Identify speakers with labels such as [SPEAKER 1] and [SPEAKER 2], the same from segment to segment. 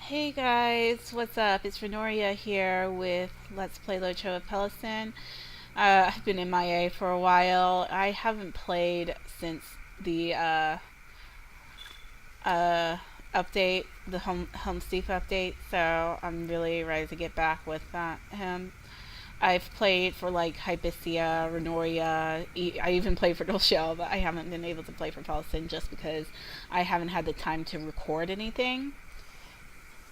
[SPEAKER 1] Hey guys, what's up? It's Renoria here with Let's Play LOTRO of Pelasdun. I've been MIA for a while. I haven't played since the uh, update, the Home Steep update, so I'm really ready to get back with him. I've played for like Hypisia, Renoria. I even played for Dolshell, but I haven't been able to play for Pelasdun just because I haven't had the time to record anything.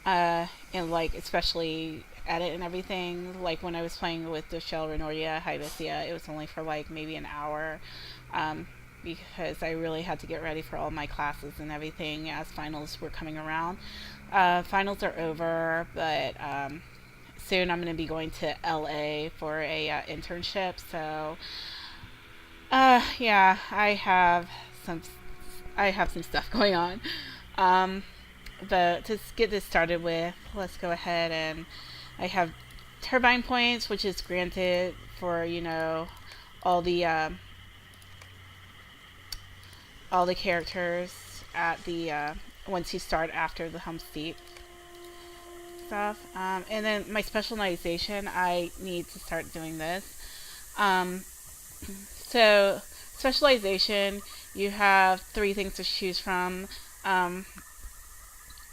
[SPEAKER 1] And like especially edit and everything. Like when I was playing with the Shell Renoria Hyvesia, it was only for like maybe an hour, um, because I really had to get ready for all my classes and everything as finals were coming around. Finals are over, but soon I'm going to be going to LA for a internship. So yeah, some I have some stuff going on. Um, but to get this started with, let's go ahead and I have turbine points, which is granted for all the um, all the characters at the once you start after the home steep stuff. And then my specialization, I need to start doing this. Um, so specialization, you have three things to choose from. Um,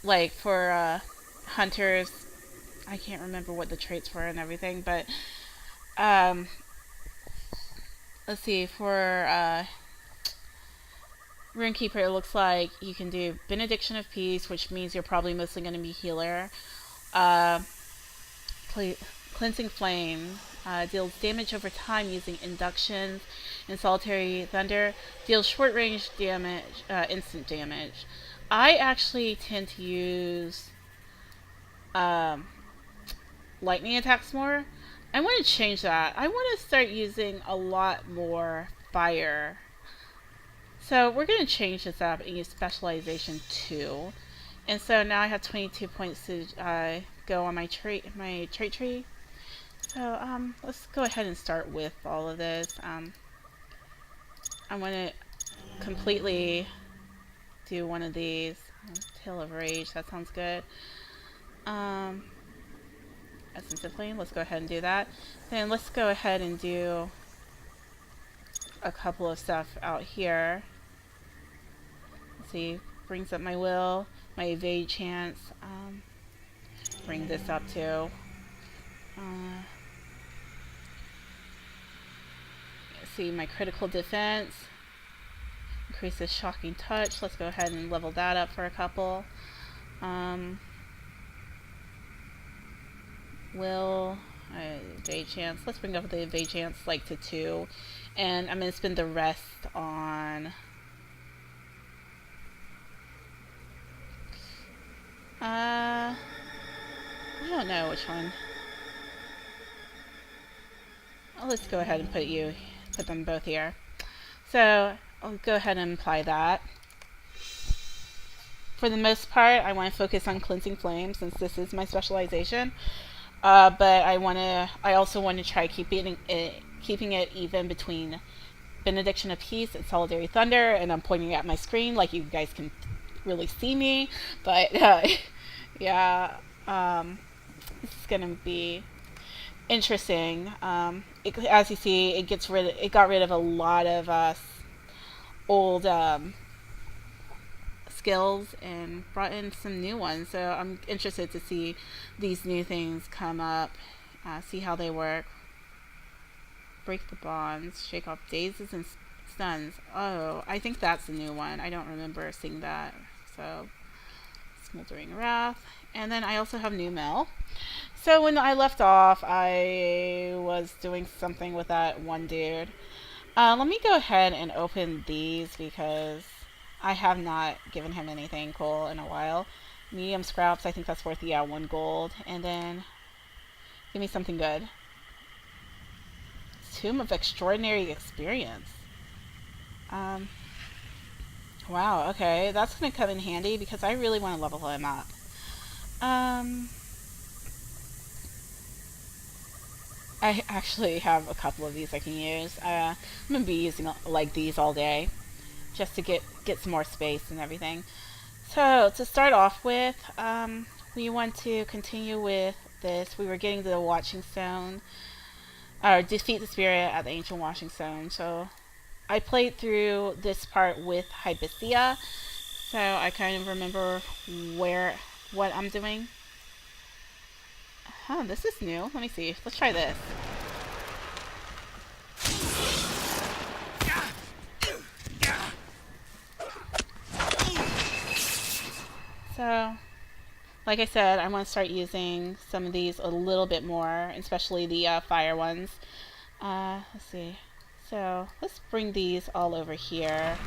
[SPEAKER 1] like for hunters, I can't remember what the traits were and everything, but um, let's see. For Runekeeper, it looks like you can do Benediction of Peace, which means you're probably mostly going to be healer. Uh, Cleansing Flame deals damage over time using inductions and Solitary Thunder. Deals short range damage, instant damage. I actually tend to use um, lightning attacks more. I want to change that. I want to start using a lot more fire. So we're going to change this up and use specialization 2. And so now I have 22 points to go on my trait tree. So let's go ahead and start with all of this. I want to completely do one of these. Tail of Rage, that sounds good. Essence of Flame, let's go ahead and do that. Then let's go ahead and do a couple of stuff out here. Let's see, brings up my will, my evade chance. Bring this up too. Let's see, my critical defense. Increases shocking touch. Let's go ahead and level that up for a couple. Will, evade chance. Let's bring up the evade chance like to 2. And I'm going to spend the rest on I don't know which one. Let's go ahead and put them both here. So I'll go ahead and apply that. For the most part, I want to focus on Cleansing Flame since this is my specialization. But I also want to try keeping it even between Benediction of Peace and Solitary Thunder. And I'm pointing at my screen like you guys can really see me. But yeah, this is gonna be interesting. As you see, it got rid of a lot of old skills and brought in some new ones. So I'm interested to see these new things come up, see how they work. Break the bonds, shake off dazes and stuns. Oh, I think that's the new one. I don't remember seeing that. So, Smoldering Wrath. And then I also have New Mel. So when I left off, I was doing something with that one dude. Let me go ahead and open these because I have not given him anything cool in a while. Medium scraps, I think that's worth, yeah, 1 gold. And then give me something good. Tomb of Extraordinary Experience. Wow, okay, that's gonna come in handy because I really want to level him up. I actually have a couple of these I can use. I'm gonna be using like these all day, just to get some more space and everything. So to start off with, we want to continue with this. We were getting to the Watching Stone, or defeat the spirit at the ancient Watching Stone. So I played through this part with Hypatia, so I kind of remember what I'm doing. Oh, this is new. Let me see. Let's try this. So, like I said, I want to start using some of these a little bit more, especially the fire ones. Let's see. So, let's bring these all over here.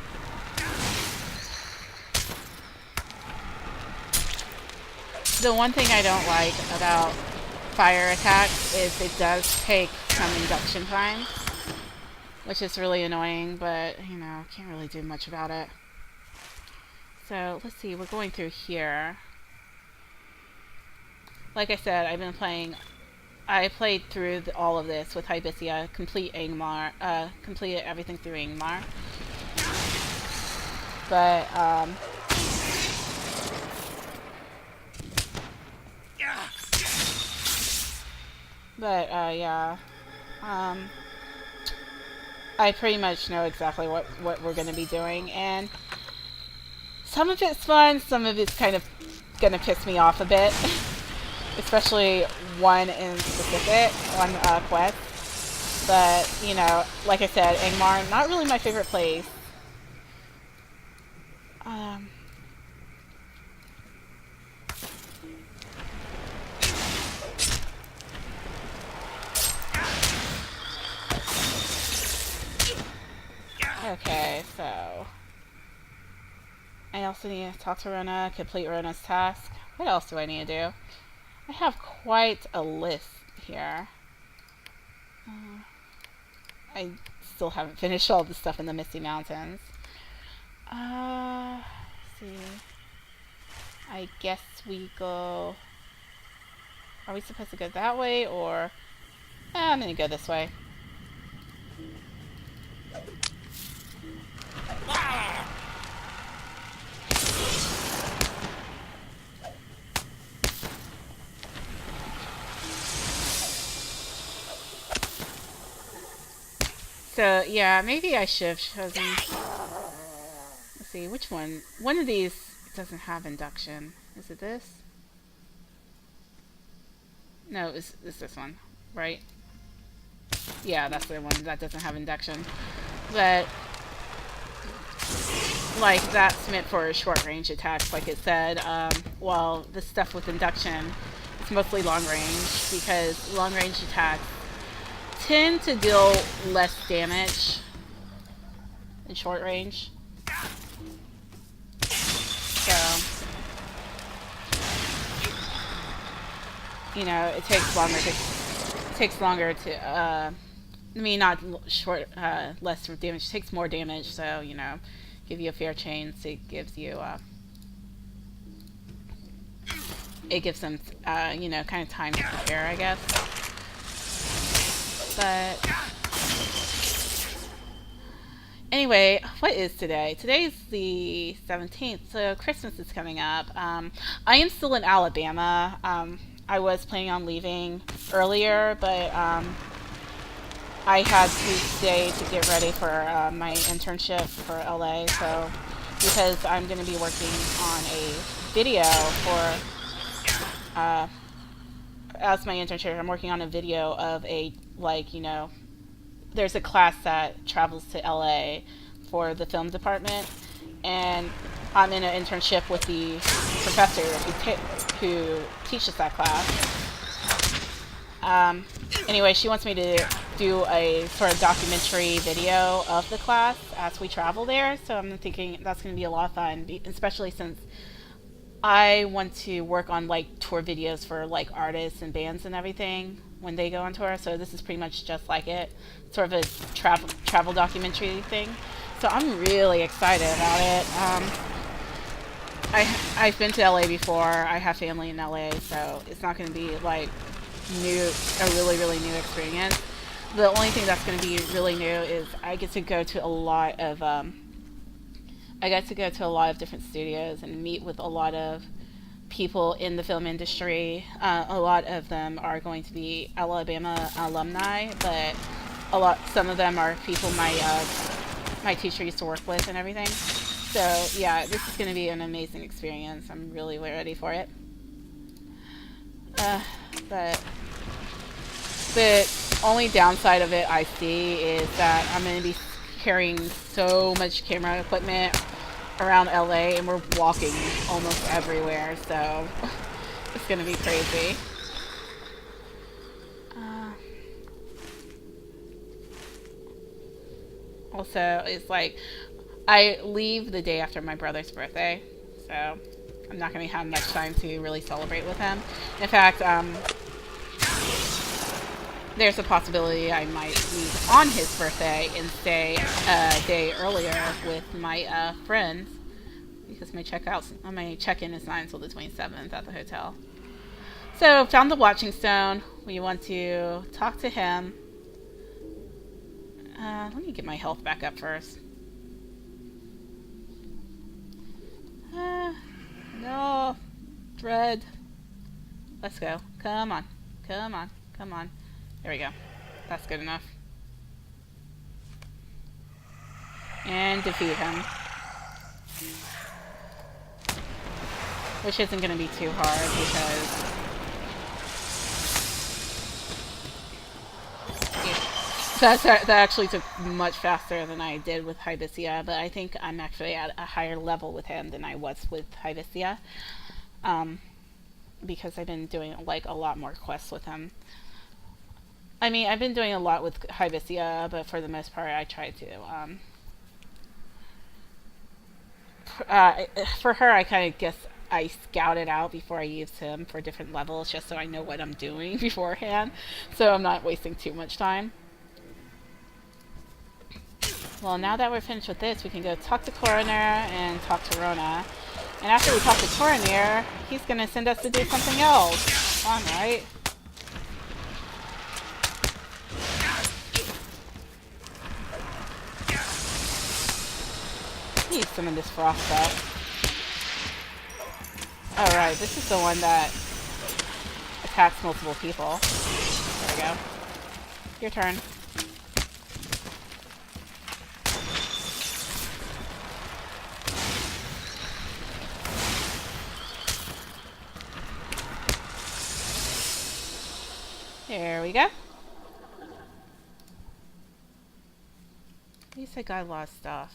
[SPEAKER 1] The one thing I don't like about fire attacks is it does take some induction time, which is really annoying, but, you know, can't really do much about it. So, let's see, we're going through here. Like I said, I played through all of this with Hypatia, completed everything through Angmar. But, yeah. I pretty much know exactly what we're going to be doing, and some of it's fun, some of it's kind of going to piss me off a bit. Especially one in specific, one quest. But, you know, like I said, Angmar, not really my favorite place. Okay, so I also need to talk to Rona, complete Rona's task. What else do I need to do? I have quite a list here. I still haven't finished all the stuff in the Misty Mountains. Let's see. I guess we go... Are we supposed to go that way, or... I'm gonna go this way. So, yeah, maybe I should have chosen... Let's see, which one? One of these doesn't have induction. Is it this? No, it's this one, right? Yeah, that's the one that doesn't have induction. But, like, that's meant for short range attacks, like it said. While the stuff with induction is mostly long range, because long range attacks tend to deal less damage in short range. So, you know, it takes longer to, I mean, not short, less damage, it takes more damage, so, you know, give you a fair chance. It gives you, it gives them, you know, kind of time to prepare, I guess. But anyway, what is today? Today's the 17th, so Christmas is coming up. I am still in Alabama. I was planning on leaving earlier, but I had to stay to get ready for my internship for LA. So because I'm going to be working on a video for as my internship, I'm working on a video of a, like, you know, there's a class that travels to LA for the film department, and I'm in an internship with the professor who teaches that class. Anyway, she wants me to do a sort of documentary video of the class as we travel there, so I'm thinking that's going to be a lot of fun, especially since I want to work on, like, tour videos for, like, artists and bands and everything when they go on tour. So this is pretty much just like it, sort of a travel documentary thing. So I'm really excited about it. I've been to LA before. I have family in LA, so it's not going to be, like, a really new experience. The only thing that's going to be really new is I get to go to a lot of different studios and meet with a lot of people in the film industry. A lot of them are going to be Alabama alumni, but some of them are people my teacher used to work with and everything. So yeah, this is going to be an amazing experience. I'm really ready for it. But the only downside of it I see is that I'm going to be carrying so much camera equipment around LA, and we're walking almost everywhere, so it's going to be crazy. Also, it's like I leave the day after my brother's birthday, so I'm not going to have much time to really celebrate with him. In fact, there's a possibility I might leave on his birthday and stay a day earlier with my friends, because my check-in is not until the 27th at the hotel. So, found the watching stone. We want to talk to him. Let me get my health back up first. No. Dread. Let's go. Come on. Come on. Come on. There we go. That's good enough. And defeat him. Which isn't going to be too hard because... That actually took much faster than I did with Hyvisia, but I think I'm actually at a higher level with him than I was with Hyvisia. Because I've been doing like a lot more quests with him. I mean, I've been doing a lot with Hyvisia, but for the most part I try to for her, I kind of guess I scout it out before I use him for different levels, just so I know what I'm doing beforehand, so I'm not wasting too much time. Well, now that we're finished with this, we can go talk to Coroner and talk to Rona. And after we talk to Coroner, he's going to send us to do something else. Come on, right? Need some of this frost up. Alright, this is the one that attacks multiple people. There we go. Your turn. There we go. At least I got a lot of stuff.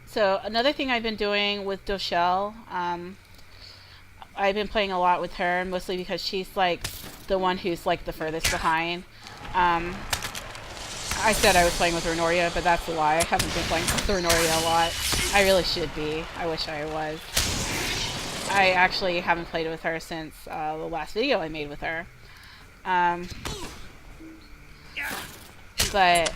[SPEAKER 1] So another thing I've been doing with Doshel, I've been playing a lot with her, mostly because she's like the one who's like the furthest behind. I said I was playing with Renoria, but that's a lie. I haven't been playing with Renoria a lot. I really should be. I wish I was. I actually haven't played with her since the last video I made with her. But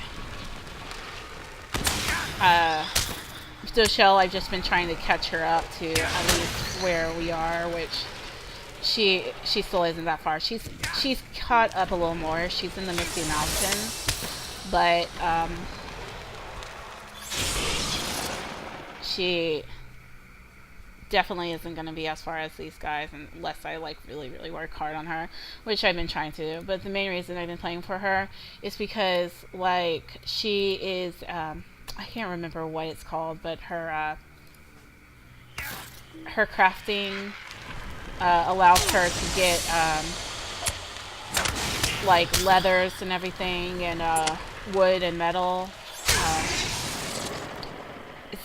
[SPEAKER 1] Doshel, I've just been trying to catch her up to at least where we are, which she still isn't that far. She's caught up a little more. She's in the Misty Mountains, but she definitely isn't going to be as far as these guys unless I like really work hard on her, which I've been trying to do. But the main reason I've been playing for her is because like she is I can't remember what it's called, but her crafting allows her to get like leathers and everything, and wood and metal.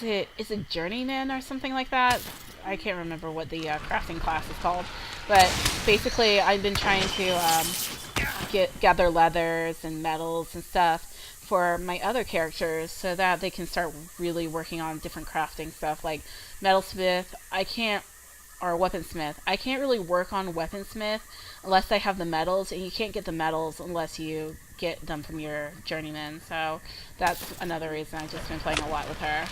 [SPEAKER 1] Is it journeyman or something like that? I can't remember what the crafting class is called, but basically I've been trying to gather leathers and metals and stuff for my other characters so that they can start really working on different crafting stuff like metalsmith. Or weaponsmith. I can't really work on weaponsmith unless I have the metals, and you can't get the metals unless you get them from your journeyman. So that's another reason I've just been playing a lot with her.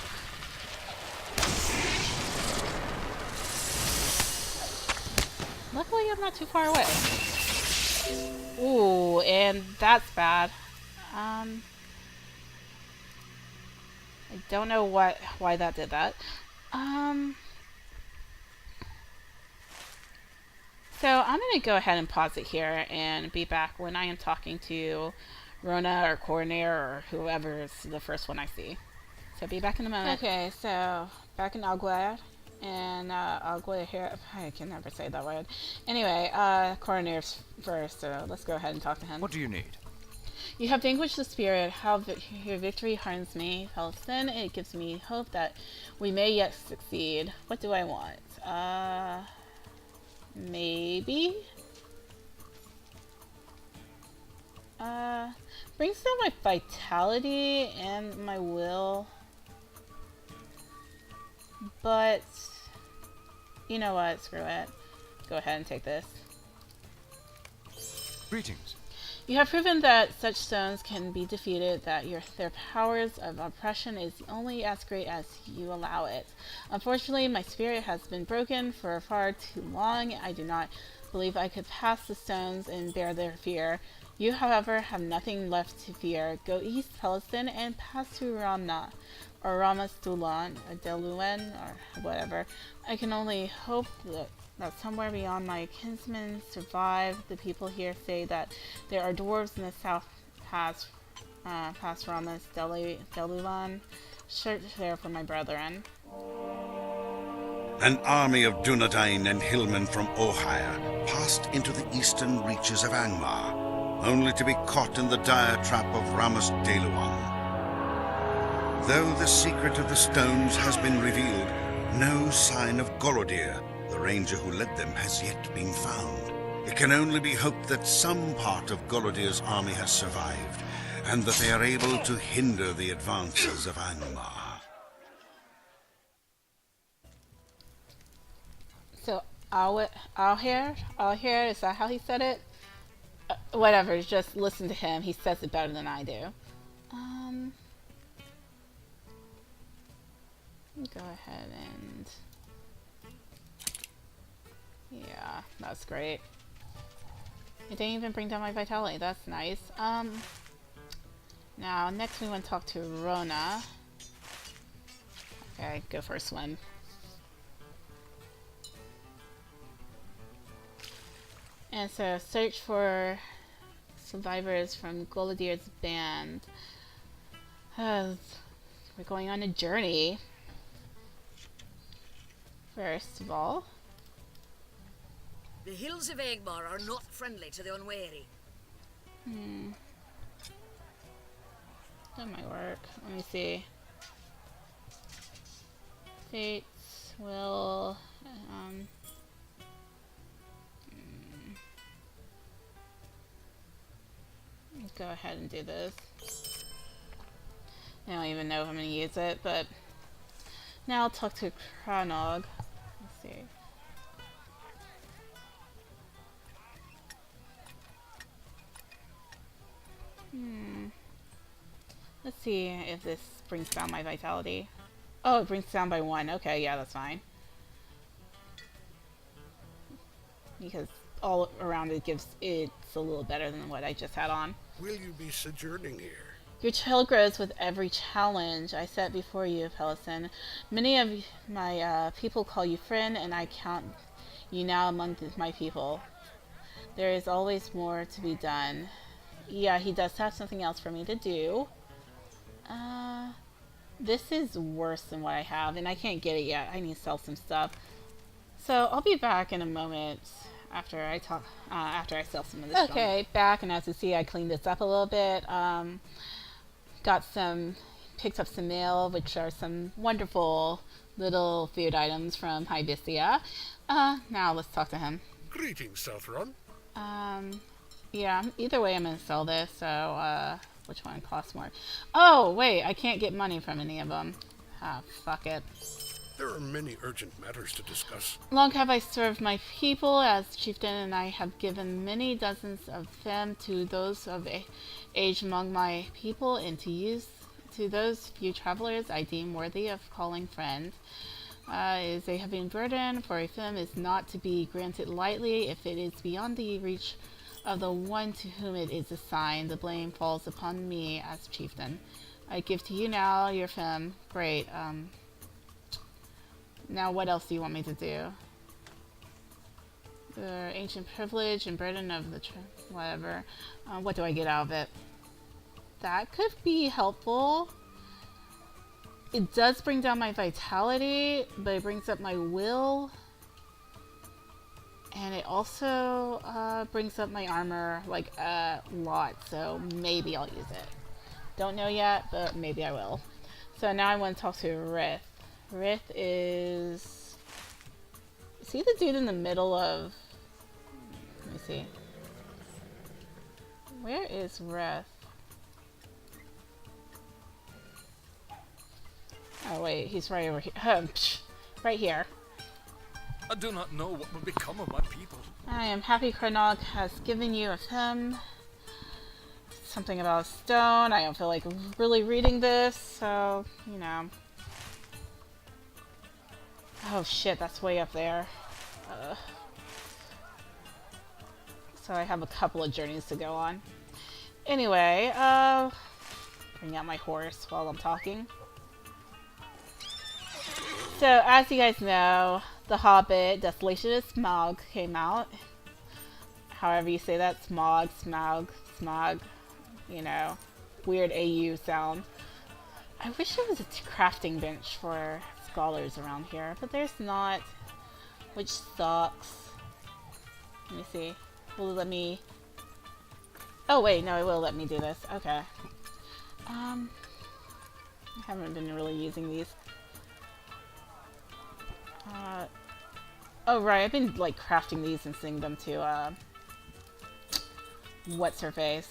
[SPEAKER 1] Luckily, I'm not too far away. Ooh, and that's bad. I don't know why that did that, Um, so I'm going to go ahead and pause it here and be back when I am talking to Rona or Coroner or whoever is the first one I see. So be back in a moment. Okay, so back in Alguer. And Alguer here. I can never say that word. Anyway, Coroner's first, so let's go ahead and talk to him.
[SPEAKER 2] What do you need?
[SPEAKER 1] You have vanquished the spirit. How your victory harms me, Pelasdun. It gives me hope that we may yet succeed. What do I want? Maybe? Brings down my vitality and my will. But, you know what? Screw it. Go ahead and take this.
[SPEAKER 2] Greetings.
[SPEAKER 1] You have proven that such stones can be defeated, that their powers of oppression is only as great as you allow it. Unfortunately, my spirit has been broken for far too long. I do not believe I could pass the stones and bear their fear. You, however, have nothing left to fear. Go east, Pelasdun, and pass through Ramna, or Ramastulan, or Deluan, or whatever. I can only hope that somewhere beyond my kinsmen survive. The people here say that there are dwarves in the south past Ramas Delulan. Search there for my brethren.
[SPEAKER 3] An army of Dunedain and hillmen from Ohire passed into the eastern reaches of Angmar, only to be caught in the dire trap of Ramas Deluan. Though the secret of the stones has been revealed, no sign of Gorodir, the ranger who led them, has yet been found. It can only be hoped that some part of Gorodir's army has survived, and that they are able to hinder the advances of Angmar.
[SPEAKER 1] So, I'll hear, is that how he said it? Whatever, just listen to him. He says it better than I do. Go ahead and... yeah, that's great. It didn't even bring down my vitality. That's nice. Now, next we want to talk to Rona. Okay, go for a swim. And so, search for survivors from Golodir's band. We're going on a journey. First of all,
[SPEAKER 4] the hills of Angmar are not friendly to the unwary.
[SPEAKER 1] That might work. Let me see. Fates will... go ahead and do this. I don't even know if I'm going to use it, but... now I'll talk to Kranog. Let's see. Let's see if this brings down my vitality. Oh, it brings down by 1. Okay, yeah, that's fine. Because all around it's a little better than what I just had on.
[SPEAKER 5] Will you be sojourning here?
[SPEAKER 1] Your chill grows with every challenge I set before you, Pelasdun. Many of my people call you friend, and I count you now among my people. There is always more to be done. Yeah, he does have something else for me to do. This is worse than what I have, and I can't get it yet. I need to sell some stuff. So I'll be back in a moment after I after I sell some of this. Okay, back, and as you see, I cleaned this up a little bit. Picked up some mail, which are some wonderful little food items from Hybistia. Now let's talk to him.
[SPEAKER 5] Greetings, Southron.
[SPEAKER 1] Yeah, either way I'm gonna sell this, so, which one costs more? Oh, wait, I can't get money from any of them. Ah, fuck it.
[SPEAKER 5] There are many urgent matters to discuss.
[SPEAKER 1] Long have I served my people as chieftain, and I have given many dozens of them to those of age among my people, and to those few travelers I deem worthy of calling friends. Is a heavy burden, for a film is not to be granted lightly. If it is beyond the reach of the one to whom it is assigned, the blame falls upon me as chieftain. I give to you now your film. Great. Now what else do you want me to do? The ancient privilege and burden of the whatever. What do I get out of it? That could be helpful. It does bring down my vitality, but it brings up my will. And it also brings up my armor like a lot, so maybe I'll use it. Don't know yet, but maybe I will. So now I want to talk to Rith. Rith is he the dude in the middle of... Let me see. Where is Rith? Oh wait, he's right over here. Right here.
[SPEAKER 2] I do not know what will become of my people.
[SPEAKER 1] I am happy Krenog has given you of him. Something about a stone. I don't feel like really reading this, so, you know. Oh shit, that's way up there. So I have a couple of journeys to go on. Anyway, bring out my horse while I'm talking. So, as you guys know, The Hobbit, Desolation of Smaug came out. However you say that, Smaug, Smaug, Smaug, you know, weird AU sound. I wish there was a crafting bench for scholars around here, but there's not, which sucks. Let me see. Will it let me... Oh wait, no, it will let me do this. Okay. I haven't been really using these. Oh right, I've been like crafting these and sending them to what's her face?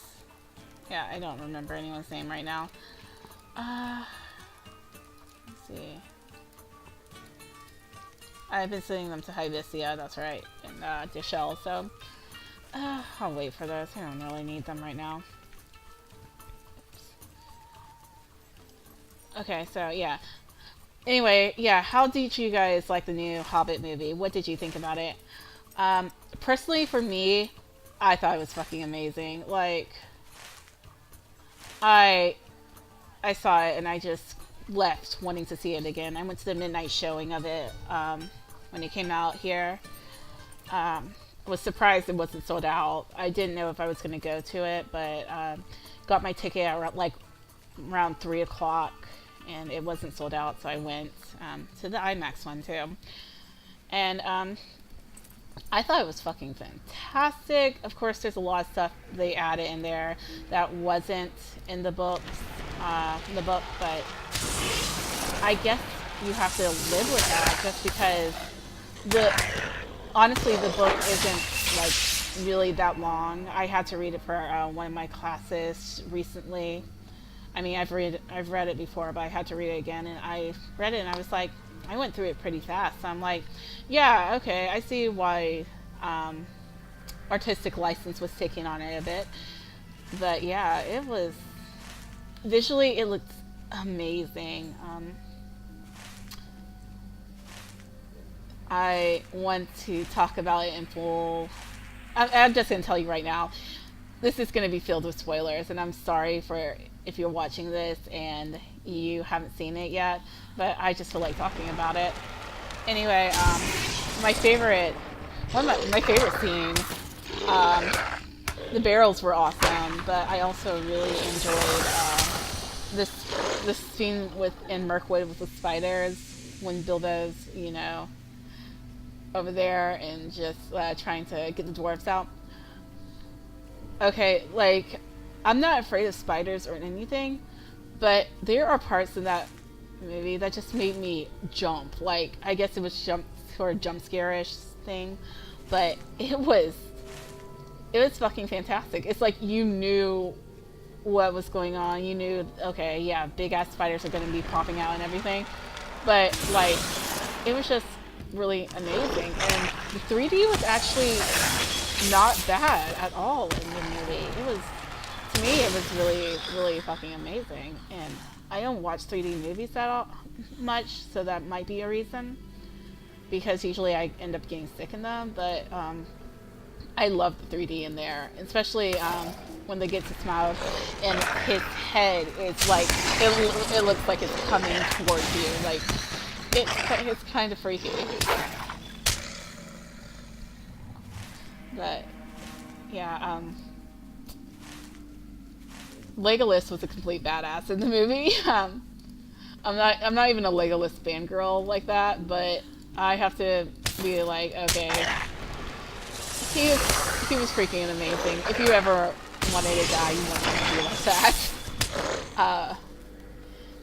[SPEAKER 1] Yeah, I don't remember anyone's name right now. Let's see. I've been sending them to Hyvisia, that's right, and Dishel, so I'll wait for those. I don't really need them right now. Okay, so yeah. Anyway, yeah, how did you guys like the new Hobbit movie? What did you think about it? Personally, for me, I thought it was fucking amazing. Like, I saw it and I just left wanting to see it again. I went to the midnight showing of it when it came out here. I was surprised it wasn't sold out. I didn't know if I was going to go to it, but got my ticket at like around 3 o'clock. And it wasn't sold out, so I went to the IMAX one too. And I thought it was fucking fantastic. Of course, there's a lot of stuff they added in there that wasn't in the book, but I guess you have to live with that just because honestly the book isn't like really that long. I had to read it for one of my classes recently. I mean, I've read it before, but I had to read it again, and I read it, and I was like, I went through it pretty fast. So I'm like, yeah, okay, I see why artistic license was taking on it a bit. But yeah, it was, visually, it looked amazing. I want to talk about it in full. I'm just going to tell you right now, this is going to be filled with spoilers, and I'm sorry for if you're watching this and you haven't seen it yet, but I just feel like talking about it. Anyway, one of my favorite scenes, the barrels were awesome, but I also really enjoyed this scene in Mirkwood with the spiders when Bilbo's, you know, over there and just trying to get the dwarves out. Okay, like, I'm not afraid of spiders or anything, but there are parts in that movie that just made me jump. Like, I guess it was jump scare-ish thing, but it was fucking fantastic. It's like you knew what was going on. You knew, okay, yeah, big-ass spiders are going to be popping out and everything, but, like, it was just really amazing. And the 3D was actually not bad at all in the movie. To me, it was really, really fucking amazing. And I don't watch 3D movies that much, so that might be a reason. Because usually I end up getting sick in them, but I love the 3D in there. Especially when they get to Smaug and his head is like, it looks like it's coming towards you. Like, it's kind of freaky. But yeah, Legolas was a complete badass in the movie. I'm not even a Legolas fangirl like that, but I have to be like, okay, he was freaking amazing. If you ever wanted to die, you want him to be like that.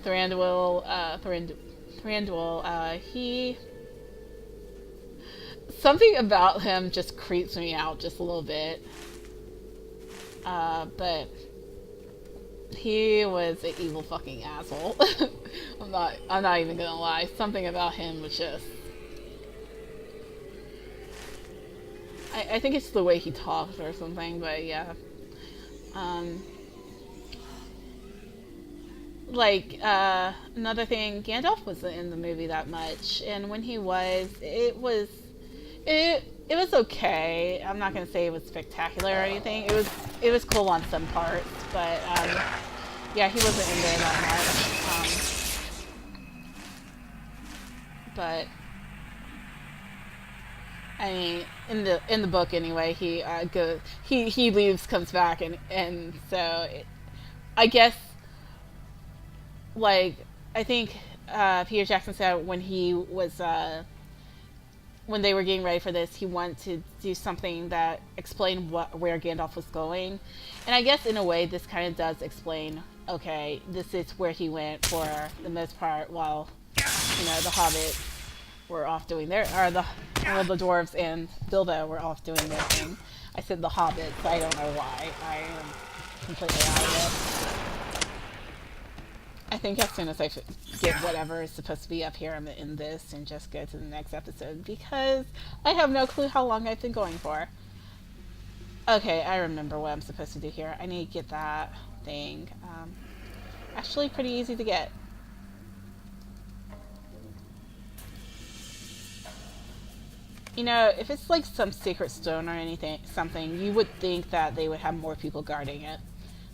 [SPEAKER 1] Thranduil, he... Something about him just creeps me out just a little bit. But he was an evil fucking asshole. I'm not even gonna lie. Something about him was just... I think it's the way he talks or something, but yeah. Another thing, Gandalf wasn't in the movie that much, and when he was, it was okay. I'm not gonna say it was spectacular or anything. It was cool on some parts, but yeah, he wasn't in there that much. But I mean, in the book anyway, he leaves, comes back, and so I guess, like, I think Peter Jackson said when he was when they were getting ready for this, he wanted to do something that explained where Gandalf was going, and I guess in a way this kind of does explain. Okay, this is where he went for the most part, while the Hobbits were off doing their, the dwarves and Bilbo were off doing their thing. I said the Hobbits. I don't know why. I am completely out of it. I think as soon as I get whatever is supposed to be up here, I'm going to end this and just go to the next episode, because I have no clue how long I've been going for. Okay, I remember what I'm supposed to do here. I need to get that thing. Actually pretty easy to get. If it's like some secret stone or something, you would think that they would have more people guarding it.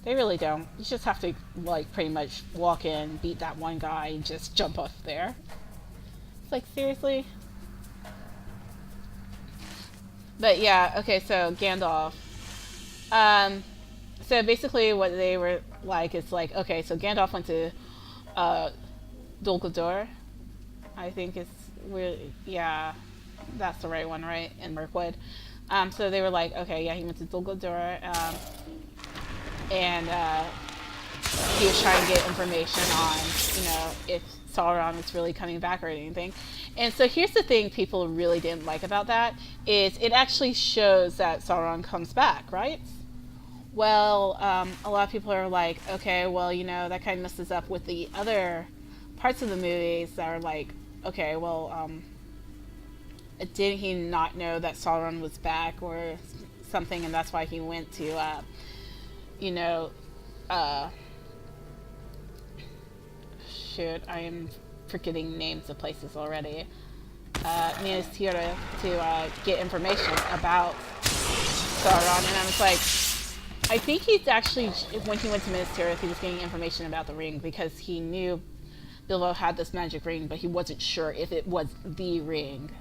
[SPEAKER 1] They really don't. You just have to, like, pretty much walk in, beat that one guy, and just jump off there. It's like, seriously? But yeah, okay, so Gandalf. So basically what they were like is like, okay, so Gandalf went to Dol Guldur. I think it's really, yeah, that's the right one, right? In Mirkwood. So they were like, okay, yeah, he went to Dol Guldur, and he was trying to get information on, if Sauron was really coming back or anything. And so here's the thing people really didn't like about that, is it actually shows that Sauron comes back, right? Well, a lot of people are like, okay, well, that kind of messes up with the other parts of the movies that are like, okay, well, did he not know that Sauron was back or something, and that's why he went to, shoot, I am forgetting names of places already. Minas Tirith to get information about Sauron, and I was like, I think he's actually, when he went to Minas Tirith, he was getting information about the ring because he knew Bilbo had this magic ring, but he wasn't sure if it was the ring.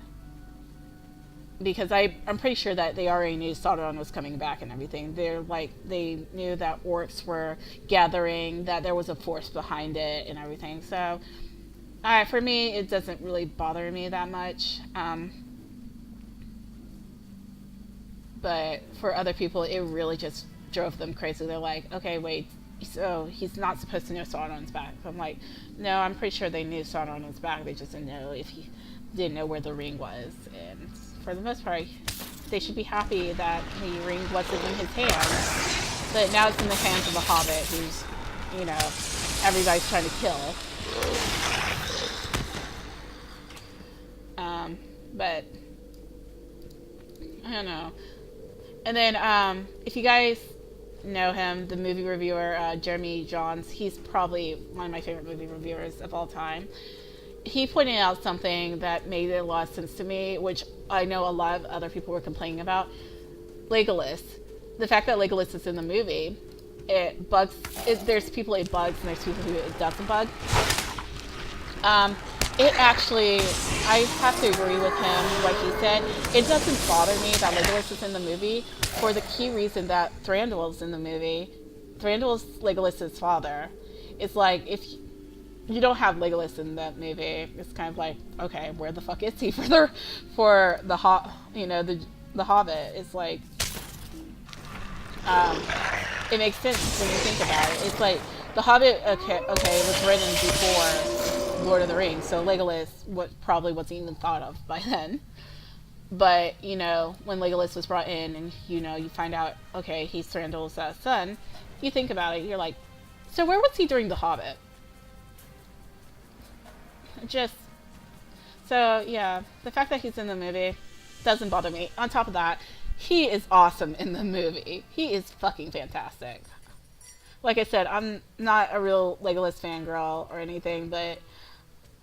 [SPEAKER 1] Because I'm pretty sure that they already knew Sauron was coming back and everything. They knew that orcs were gathering, that there was a force behind it and everything. So, for me, it doesn't really bother me that much. But for other people, it really just drove them crazy. They're like, okay, wait, so he's not supposed to know Sauron's back. So I'm like, no, I'm pretty sure they knew Sauron was back. They just didn't know if he didn't know where the ring was. And for the most part, they should be happy that the ring wasn't in his hands. But now it's in the hands of the Hobbit, who's, everybody's trying to kill. But I don't know. And then, if you guys know him, the movie reviewer, Jeremy Johns, he's probably one of my favorite movie reviewers of all time. He pointed out something that made a lot of sense to me, which I know a lot of other people were complaining about. Legolas. The fact that Legolas is in the movie, there's people it bugs and there's people who it doesn't bug. it actually, I have to agree with him, what he said. It doesn't bother me that Legolas is in the movie for the key reason that Thranduil is in the movie. Thranduil's Legolas's father. It's like, if you don't have Legolas in that movie, it's kind of like, okay, where the fuck is he for the the Hobbit? It's like, it makes sense when you think about it. It's like the Hobbit, okay, was written before Lord of the Rings, so Legolas probably wasn't even thought of by then. But when Legolas was brought in, and you find out, okay, he's Thranduil's son. You think about it, you're like, so where was he during the Hobbit? Just so yeah, the fact that he's in the movie doesn't bother me. On top of that, he is awesome in the movie. He is fucking fantastic. Like I said, I'm not a real Legolas fangirl or anything, but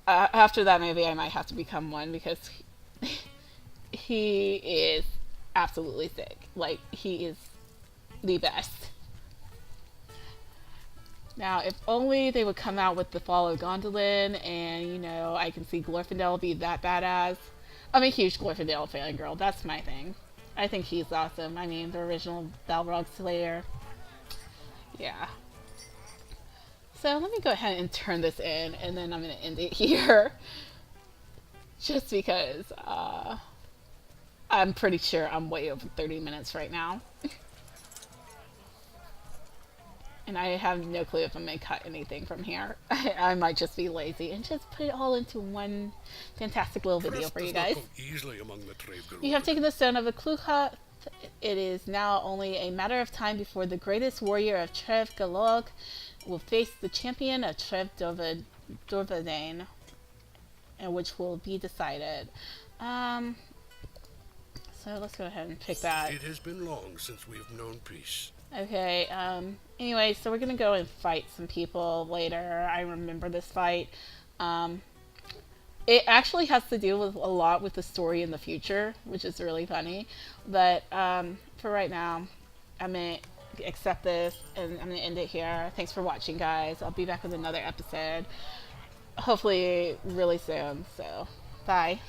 [SPEAKER 1] after that movie, I might have to become one because he is absolutely sick. Like, he is the best. Now, if only they would come out with the Fall of Gondolin, and I can see Glorfindel be that badass. I'm a huge Glorfindel fangirl. That's my thing. I think he's awesome. I mean, the original Balrog Slayer. Yeah. So let me go ahead and turn this in, and then I'm going to end it here. Just because I'm pretty sure I'm way over 30 minutes right now. And I have no clue if I'm going to cut anything from here. I might just be lazy and just put it all into one fantastic little video for you guys.
[SPEAKER 5] Easily among the Trave
[SPEAKER 1] You have taken the stone of a Klucha. It is now only a matter of time before the greatest warrior of Trev Galog will face the champion of Trev Dorvadan, and which will be decided. So let's go ahead and pick that.
[SPEAKER 5] It has been long since we've known peace.
[SPEAKER 1] Okay, anyway, so we're gonna go and fight some people later. I remember this fight. It actually has to do with a lot with the story in the future, which is really funny. But for right now, I'm gonna accept this, and I'm gonna end it here. Thanks for watching, guys. I'll be back with another episode, hopefully really soon. So, bye.